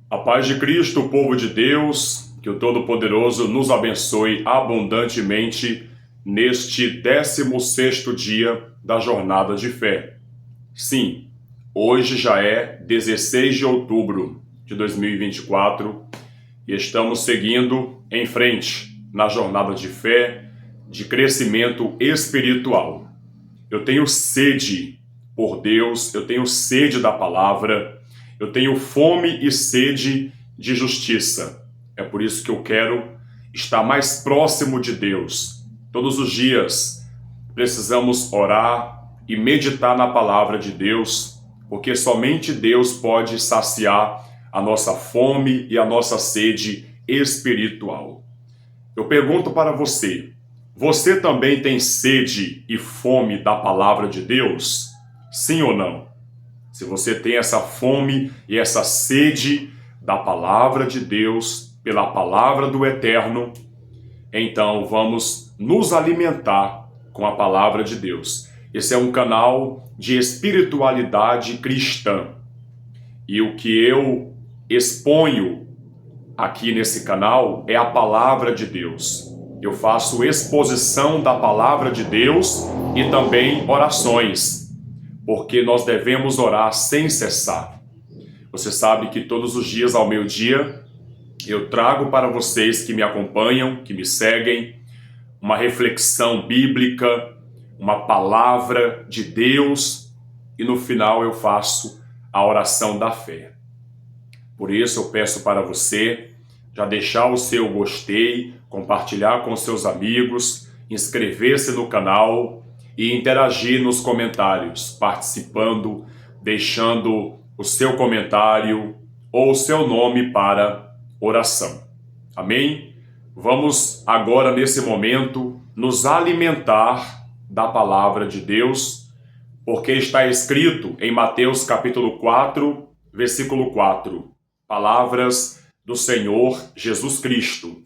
A paz de Cristo, povo de Deus, que o Todo-Poderoso nos abençoe abundantemente neste 16º dia da jornada de fé. Sim, hoje já é 16 de outubro de 2024 e estamos seguindo em frente na jornada de fé, de crescimento espiritual. Eu tenho sede por Deus, eu tenho sede da palavra, eu tenho fome e sede de justiça. É por isso que eu quero estar mais próximo de Deus. Todos os dias precisamos orar e meditar na palavra de Deus, porque somente Deus pode saciar a nossa fome e a nossa sede espiritual. Eu pergunto para você, você também tem sede e fome da palavra de Deus? Sim ou não? Se você tem essa fome e essa sede da palavra de Deus, pela palavra do Eterno, então vamos nos alimentar com a palavra de Deus. Esse é um canal de espiritualidade cristã. E o que eu exponho aqui nesse canal é a palavra de Deus. Eu faço exposição da palavra de Deus e também orações, porque nós devemos orar sem cessar. Você sabe que todos os dias ao meio-dia eu trago para vocês que me acompanham, que me seguem, uma reflexão bíblica, uma palavra de Deus e no final eu faço a oração da fé. Por isso eu peço para você já deixar o seu gostei, compartilhar com seus amigos, inscrever-se no canal e interagir nos comentários, participando, deixando o seu comentário ou o seu nome para oração. Amém? Vamos agora, nesse momento, nos alimentar da palavra de Deus, porque está escrito em Mateus capítulo 4, versículo 4, palavras do Senhor Jesus Cristo.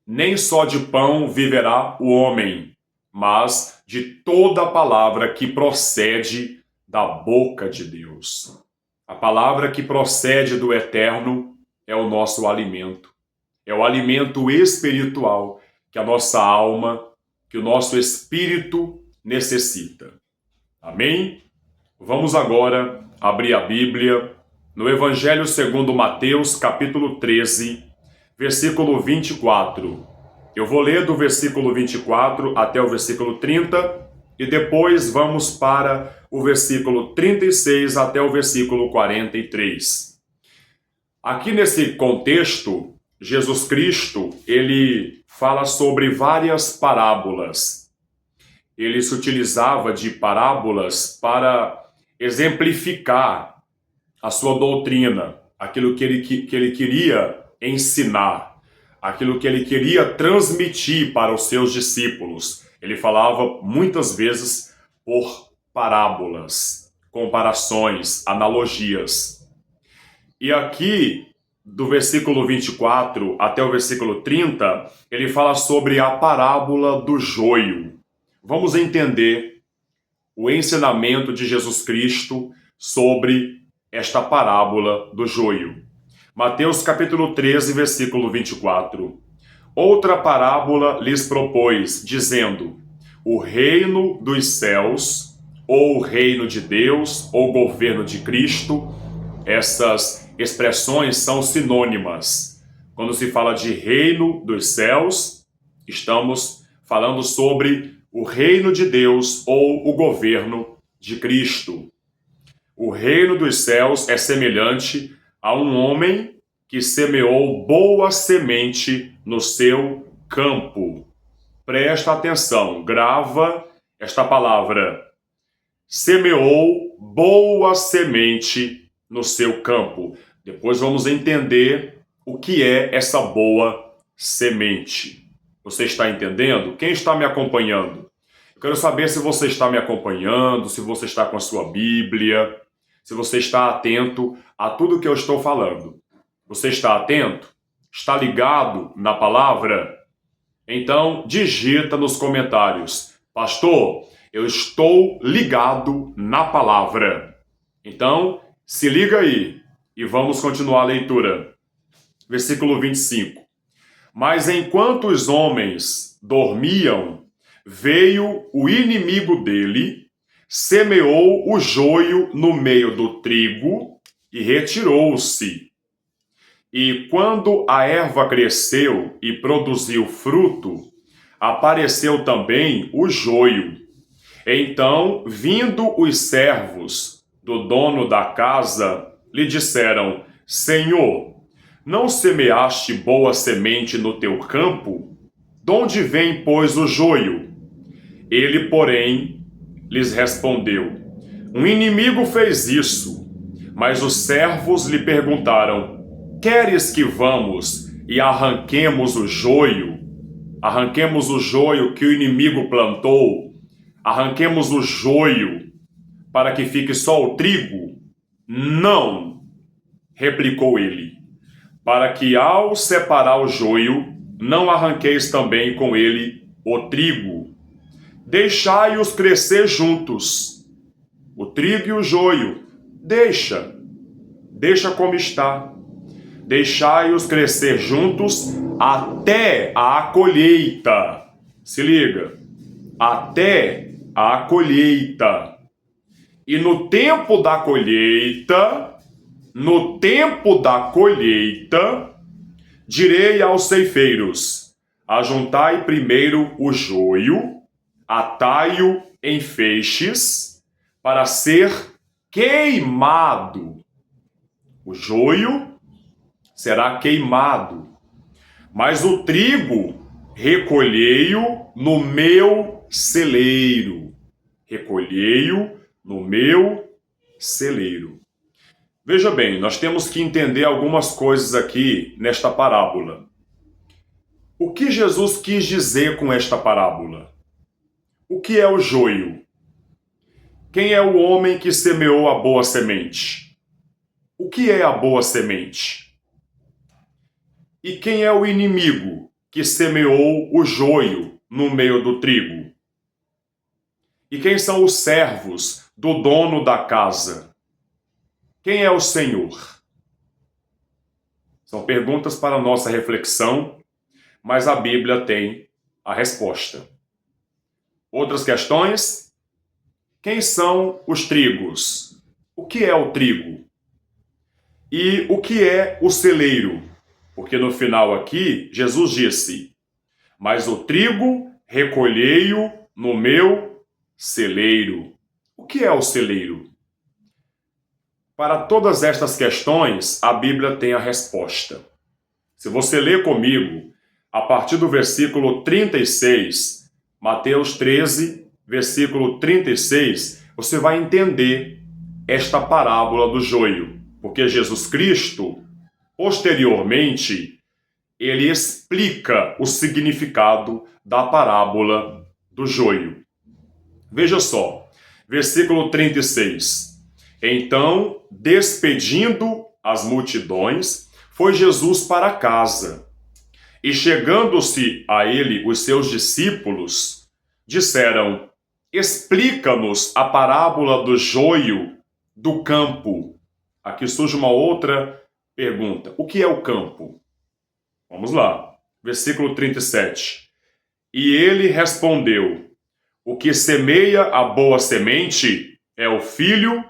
Nem só de pão viverá o homem, mas de toda a palavra que procede da boca de Deus. A palavra que procede do Eterno é o nosso alimento. É o alimento espiritual que a nossa alma, que o nosso espírito necessita. Amém? Vamos agora abrir a Bíblia no Evangelho segundo Mateus, capítulo 13, versículo 24. Eu vou ler do versículo 24 até o versículo 30 e depois vamos para o versículo 36 até o versículo 43. Aqui nesse contexto, Jesus Cristo, ele fala sobre várias parábolas. Ele se utilizava de parábolas para exemplificar a sua doutrina, aquilo que ele queria ensinar, aquilo que ele queria transmitir para os seus discípulos. Ele falava muitas vezes por parábolas, comparações, analogias. E aqui, do versículo 24 até o versículo 30, ele fala sobre a parábola do joio. Vamos entender o ensinamento de Jesus Cristo sobre esta parábola do joio. Mateus capítulo 13, versículo 24. Outra parábola lhes propôs, dizendo: o reino dos céus, ou o reino de Deus, ou governo de Cristo, essas expressões são sinônimas. Quando se fala de reino dos céus, estamos falando sobre o reino de Deus ou o governo de Cristo. O reino dos céus é semelhante a um homem que semeou boa semente no seu campo. Presta atenção, grava esta palavra. Semeou boa semente no seu campo. Depois vamos entender o que é essa boa semente. Você está entendendo? Quem está me acompanhando? Eu quero saber se você está me acompanhando, se você está com a sua Bíblia, se você está atento a tudo que eu estou falando. Você está atento? Está ligado na palavra? Então, digita nos comentários: pastor, eu estou ligado na palavra. Então, se liga aí. E vamos continuar a leitura. Versículo 25. Mas enquanto os homens dormiam, veio o inimigo dele, semeou o joio no meio do trigo e retirou-se. E quando a erva cresceu e produziu fruto, apareceu também o joio. Então, vindo os servos do dono da casa, lhe disseram: Senhor, não semeaste boa semente no teu campo? Donde vem, pois, o joio? Ele, porém, lhes respondeu: Um inimigo fez isso. Mas os servos lhe perguntaram: Queres que vamos e arranquemos o joio? Arranquemos o joio que o inimigo plantou? Arranquemos o joio para que fique só o trigo? Não, replicou ele, para que ao separar o joio, não arranqueis também com ele o trigo. Deixai-os crescer juntos. O trigo e o joio, deixa como está. Deixai-os crescer juntos até a colheita. Se liga, até a colheita. E no tempo da colheita, direi aos ceifeiros: ajuntai primeiro o joio, atai-o em feixes, para ser queimado. O joio será queimado, mas o trigo recolhei-o no meu celeiro. Recolhei-o no meu celeiro. Veja bem, nós temos que entender algumas coisas aqui nesta parábola. O que Jesus quis dizer com esta parábola? O que é o joio? Quem é o homem que semeou a boa semente? O que é a boa semente? E quem é o inimigo que semeou o joio no meio do trigo? E quem são os servos do dono da casa? Quem é o Senhor? São perguntas para nossa reflexão, mas a Bíblia tem a resposta. Outras questões? Quem são os trigos? O que é o trigo? E o que é o celeiro? Porque no final aqui, Jesus disse: mas o trigo recolhei-o no meu celeiro. O que é o celeiro? Para todas estas questões, a Bíblia tem a resposta. Se você ler comigo, a partir do versículo 36, Mateus 13, versículo 36, você vai entender esta parábola do joio. Porque Jesus Cristo, posteriormente, ele explica o significado da parábola do joio. Veja só, versículo 36. Então, despedindo as multidões, foi Jesus para casa. E chegando-se a ele os seus discípulos, disseram: explica-nos a parábola do joio do campo. Aqui surge uma outra pergunta. O que é o campo? Vamos lá. Versículo 37. E ele respondeu: o que semeia a boa semente é o Filho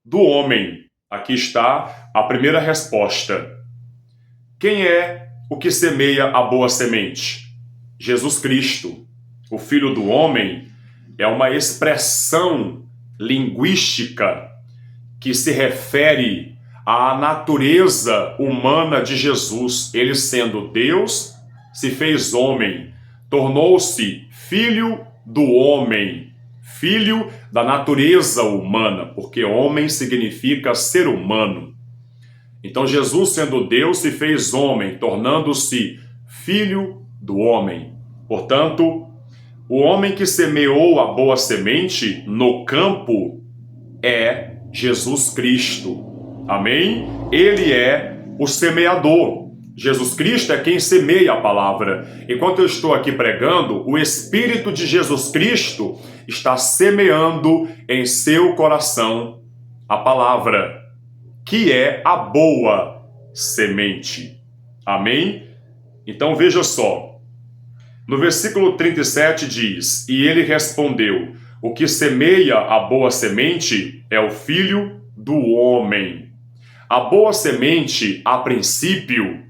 do homem. Aqui está a primeira resposta. Quem é o que semeia a boa semente? Jesus Cristo. O Filho do homem é uma expressão linguística que se refere à natureza humana de Jesus. Ele, sendo Deus, se fez homem, tornou-se filho do homem, filho da natureza humana, porque homem significa ser humano. Então Jesus, sendo Deus, se fez homem, tornando-se filho do homem. Portanto, o homem que semeou a boa semente no campo é Jesus Cristo. Amém? Ele é o semeador. Jesus Cristo é quem semeia a palavra. Enquanto eu estou aqui pregando, o Espírito de Jesus Cristo está semeando em seu coração a palavra. que é a boa semente. Amém? Então veja só. No versículo 37 diz: E ele respondeu: O que semeia a boa semente é o Filho do homem. A boa semente, a princípio,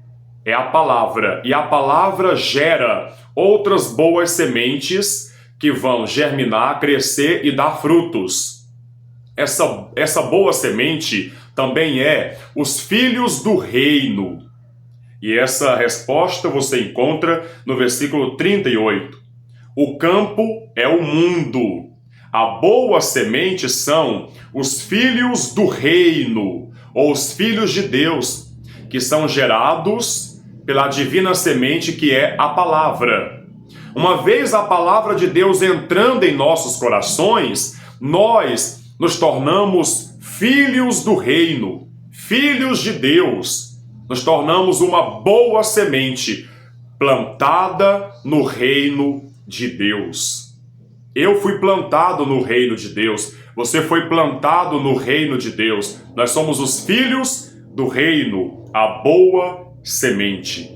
é a palavra, e a palavra gera outras boas sementes que vão germinar, crescer e dar frutos. Essa boa semente também é os filhos do reino. E essa resposta você encontra no versículo 38. O campo é o mundo. A boa semente são os filhos do reino, ou os filhos de Deus, que são gerados pela divina semente que é a palavra. Uma vez a palavra de Deus entrando em nossos corações, nós nos tornamos filhos do reino, filhos de Deus. Nos tornamos uma boa semente plantada no reino de Deus. Eu fui plantado no reino de Deus. Você foi plantado no reino de Deus. Nós somos os filhos do reino, a boa semente.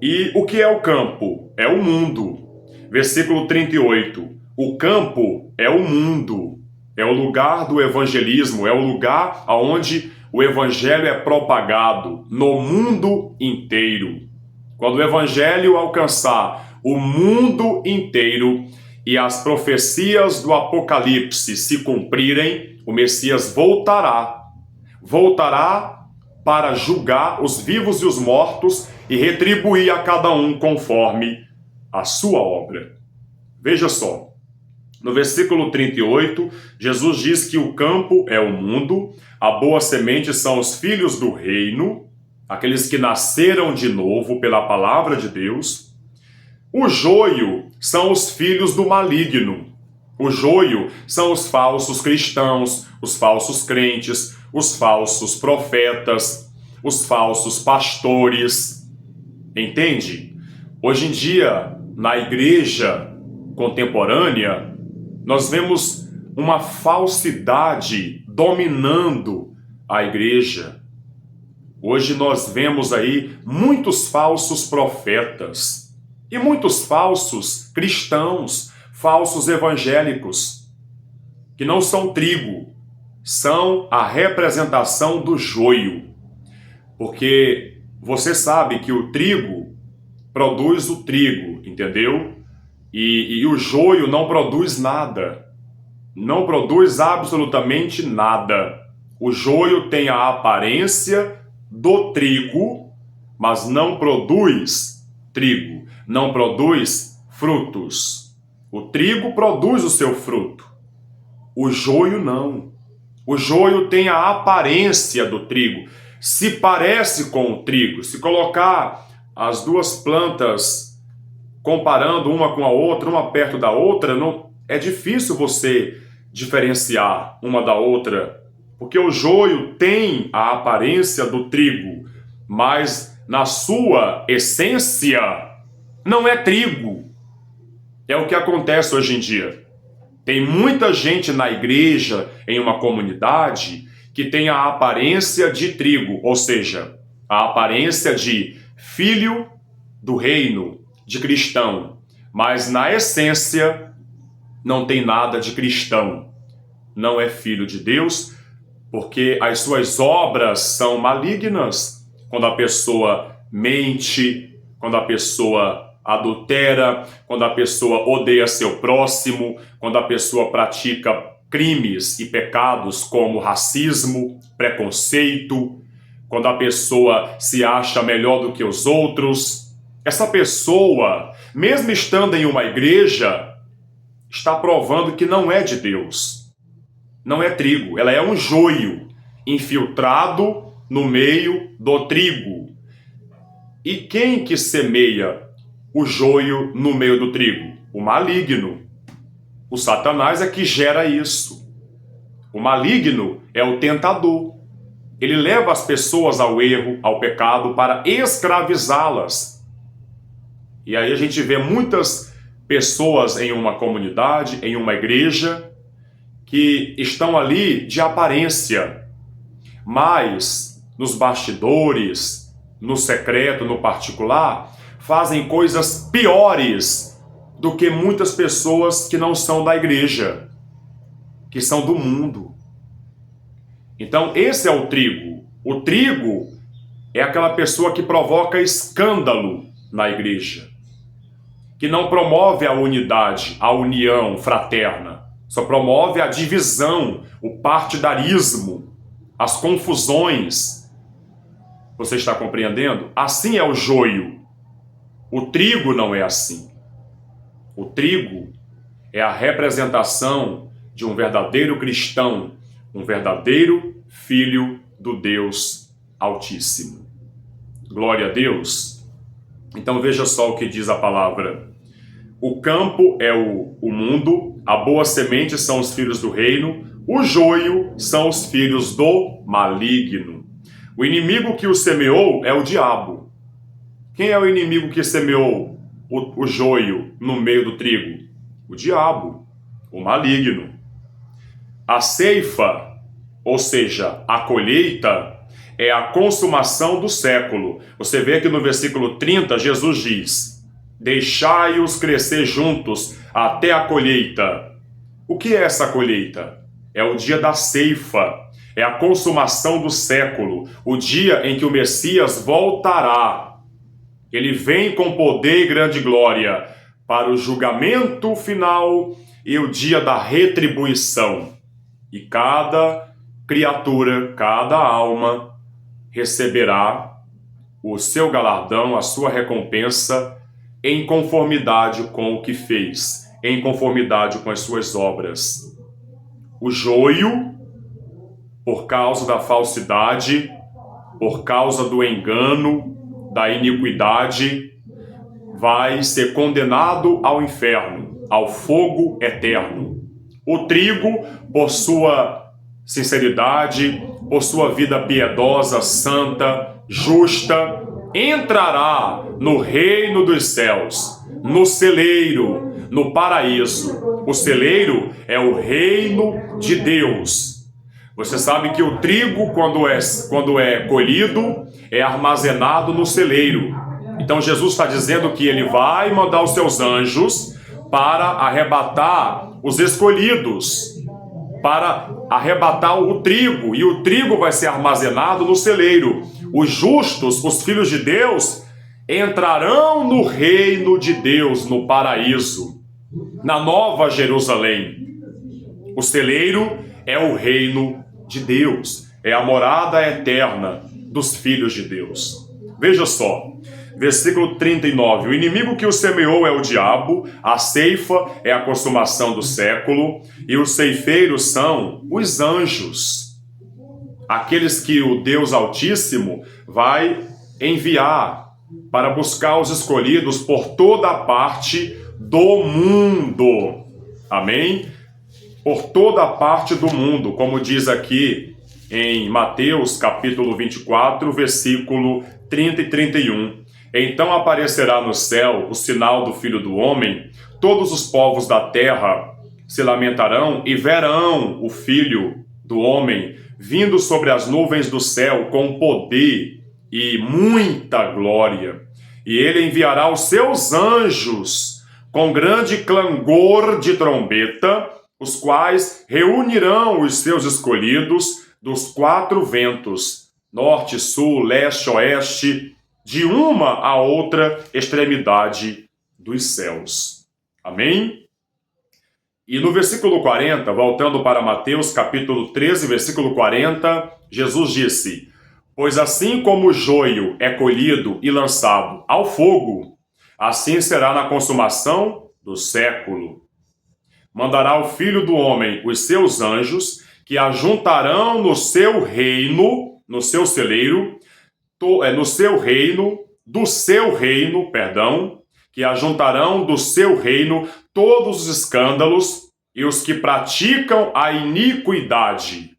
E o que é o campo? É o mundo. Versículo 38. O campo é o mundo. É o lugar do evangelismo, é o lugar onde o evangelho é propagado no mundo inteiro. Quando o evangelho alcançar o mundo inteiro e as profecias do Apocalipse se cumprirem, o Messias voltará. Voltará para julgar os vivos e os mortos e retribuir a cada um conforme a sua obra. Veja só. No versículo 38, Jesus diz que o campo é o mundo, a boa semente são os filhos do reino, aqueles que nasceram de novo pela palavra de Deus. O joio são os filhos do maligno. O joio são os falsos cristãos, os falsos crentes, os falsos profetas, os falsos pastores. Entende? Hoje em dia, na igreja contemporânea, nós vemos uma falsidade dominando a igreja. Hoje nós vemos aí muitos falsos profetas e muitos falsos cristãos, falsos evangélicos, que não são trigo, são a representação do joio. Porque você sabe que o trigo produz o trigo, entendeu? E o joio não produz nada, não produz absolutamente nada. O joio tem a aparência do trigo, mas não produz trigo, não produz frutos. O trigo produz o seu fruto, o joio não. O joio tem a aparência do trigo, se parece com o trigo. Se colocar as duas plantas comparando uma com a outra, uma perto da outra, não é difícil você diferenciar uma da outra, porque o joio tem a aparência do trigo, mas na sua essência não é trigo. É o que acontece hoje em dia. Tem muita gente na igreja, em uma comunidade, que tem a aparência de trigo, ou seja, a aparência de filho do reino, de cristão, mas na essência não tem nada de cristão. Não é filho de Deus, porque as suas obras são malignas. Quando a pessoa mente, quando a pessoa adultera, quando a pessoa odeia seu próximo, quando a pessoa pratica crimes e pecados como racismo, preconceito, quando a pessoa se acha melhor do que os outros. Essa pessoa, mesmo estando em uma igreja, está provando que não é de Deus. Não é trigo, ela é um joio infiltrado no meio do trigo. E quem que semeia o joio no meio do trigo? O maligno. O Satanás é que gera isso. O maligno é o tentador. Ele leva as pessoas ao erro, ao pecado, para escravizá-las. E aí a gente vê muitas pessoas em uma comunidade, em uma igreja, que estão ali de aparência, mas nos bastidores, no secreto, no particular, fazem coisas piores do que muitas pessoas que não são da igreja, que são do mundo. Então, esse é o trigo. O trigo é aquela pessoa que provoca escândalo na igreja, que não promove a unidade, a união fraterna, só promove a divisão, o partidarismo, as confusões. Você está compreendendo? Assim é o joio. O trigo não é assim. O trigo é a representação de um verdadeiro cristão, um verdadeiro filho do Deus Altíssimo. Glória a Deus. Então veja só o que diz a palavra. O campo é o mundo, a boa semente são os filhos do reino, o joio são os filhos do maligno. O inimigo que o semeou é o diabo. Quem é o inimigo que semeou o joio no meio do trigo? O diabo, o maligno. A ceifa, ou seja, a colheita, é a consumação do século. Você vê que no versículo 30, Jesus diz: deixai-os crescer juntos até a colheita. O que é essa colheita? É o dia da ceifa, é a consumação do século, o dia em que o Messias voltará. Ele vem com poder e grande glória para o julgamento final e o dia da retribuição. E cada criatura, cada alma receberá o seu galardão, a sua recompensa, em conformidade com o que fez, em conformidade com as suas obras. O joio, por causa da falsidade, por causa do engano, da iniquidade, vai ser condenado ao inferno, ao fogo eterno. O trigo, por sua sinceridade, por sua vida piedosa, santa, justa, entrará no reino dos céus, no celeiro, no paraíso. O celeiro é o reino de Deus. Você sabe que o trigo, quando é colhido, é armazenado no celeiro. Então Jesus está dizendo que ele vai mandar os seus anjos para arrebatar os escolhidos, para arrebatar o trigo, e o trigo vai ser armazenado no celeiro. Os justos, os filhos de Deus, entrarão no reino de Deus, no paraíso, na Nova Jerusalém. O celeiro é o reino de Deus, é a morada eterna dos filhos de Deus. Veja só, versículo 39, o inimigo que o semeou é o diabo, a ceifa é a consumação do século, e os ceifeiros são os anjos, aqueles que o Deus Altíssimo vai enviar para buscar os escolhidos por toda a parte do mundo. Amém? Por toda a parte do mundo, como diz aqui em Mateus capítulo 24, versículo 30 e 31. Então aparecerá no céu o sinal do Filho do Homem, todos os povos da terra se lamentarão e verão o Filho do Homem vindo sobre as nuvens do céu com poder e muita glória. E ele enviará os seus anjos com grande clangor de trombeta, os quais reunirão os seus escolhidos dos quatro ventos, norte, sul, leste, oeste, de uma a outra extremidade dos céus. Amém? E no versículo 40, voltando para Mateus capítulo 13, versículo 40, Jesus disse: pois assim como o joio é colhido e lançado ao fogo, assim será na consumação do século. Mandará o Filho do Homem os seus anjos, que ajuntarão no seu reino, no seu celeiro, no seu reino, do seu reino, que ajuntarão do seu reino todos os escândalos e os que praticam a iniquidade,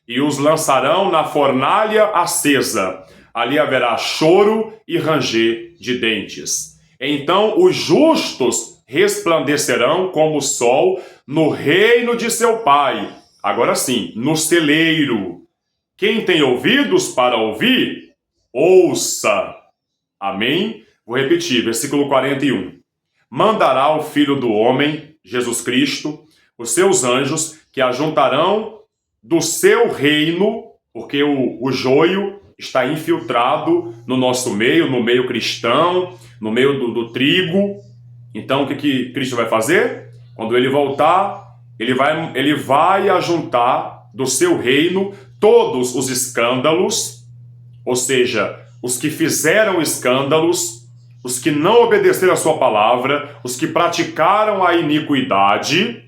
e os lançarão na fornalha acesa. Ali haverá choro e ranger de dentes. Então os justos resplandecerão como o sol no reino de seu Pai. Agora sim, no celeiro. Quem tem ouvidos para ouvir, ouça. Amém? Vou repetir, versículo 41. Mandará o Filho do Homem, Jesus Cristo, os seus anjos, que ajuntarão do seu reino, porque o joio está infiltrado no nosso meio, no meio cristão, no meio do trigo. Então, o que Cristo vai fazer? Quando ele voltar, ele vai ajuntar do seu reino todos os escândalos, ou seja, os que fizeram escândalos, os que não obedeceram a sua palavra, os que praticaram a iniquidade,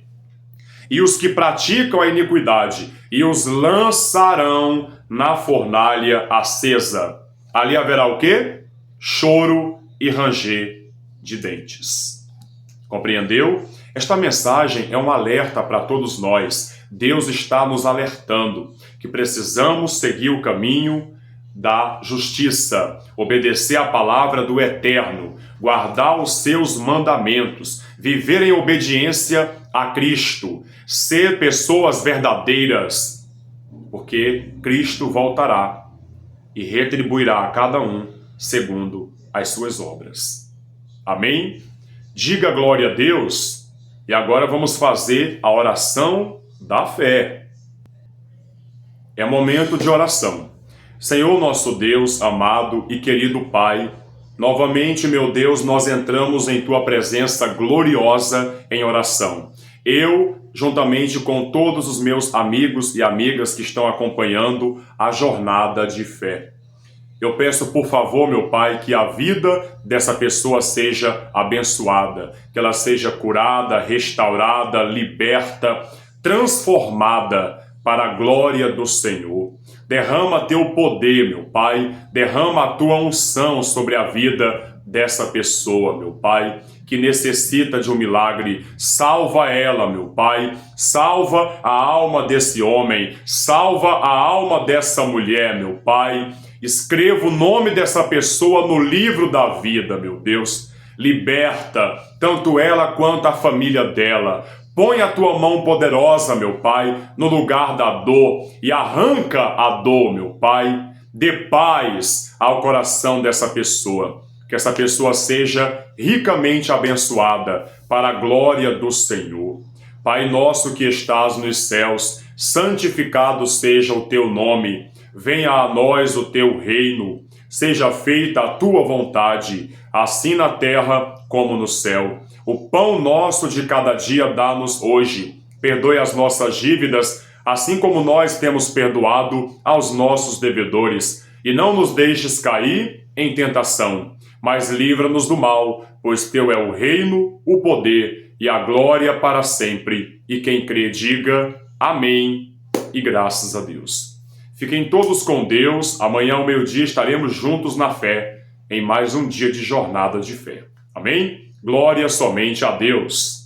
e os que praticam a iniquidade, e os lançarão na fornalha acesa. Ali haverá o quê? Choro e ranger de dentes. Compreendeu? Esta mensagem é um alerta para todos nós. Deus está nos alertando que precisamos seguir o caminho da justiça, obedecer a palavra do Eterno, guardar os seus mandamentos, viver em obediência a Cristo, ser pessoas verdadeiras, porque Cristo voltará e retribuirá a cada um segundo as suas obras. Amém? Diga glória a Deus. E agora vamos fazer a oração da fé. É momento de oração. Senhor nosso Deus, amado e querido Pai, novamente, meu Deus, nós entramos em Tua presença gloriosa em oração. Eu, juntamente com todos os meus amigos e amigas que estão acompanhando a jornada de fé. Eu peço, por favor, meu Pai, que a vida dessa pessoa seja abençoada, que ela seja curada, restaurada, liberta, transformada para a glória do Senhor. Derrama Teu poder, meu Pai, derrama a Tua unção sobre a vida dessa pessoa, meu Pai, que necessita de um milagre. Salva ela, meu Pai, salva a alma desse homem, salva a alma dessa mulher, meu Pai. Escreva o nome dessa pessoa no livro da vida, meu Deus. Liberta tanto ela quanto a família dela. Põe a Tua mão poderosa, meu Pai, no lugar da dor e arranca a dor, meu Pai. Dê paz ao coração dessa pessoa. Que essa pessoa seja ricamente abençoada para a glória do Senhor. Pai nosso que estás nos céus, santificado seja o Teu nome. Venha a nós o Teu reino, seja feita a Tua vontade, assim na terra como no céu. O pão nosso de cada dia dá-nos hoje. Perdoe as nossas dívidas, assim como nós temos perdoado aos nossos devedores. E não nos deixes cair em tentação, mas livra-nos do mal, pois Teu é o reino, o poder e a glória para sempre. E quem crê, diga amém e graças a Deus. Fiquem todos com Deus. Amanhã ao meio-dia estaremos juntos na fé, em mais um dia de jornada de fé. Amém? Glória somente a Deus.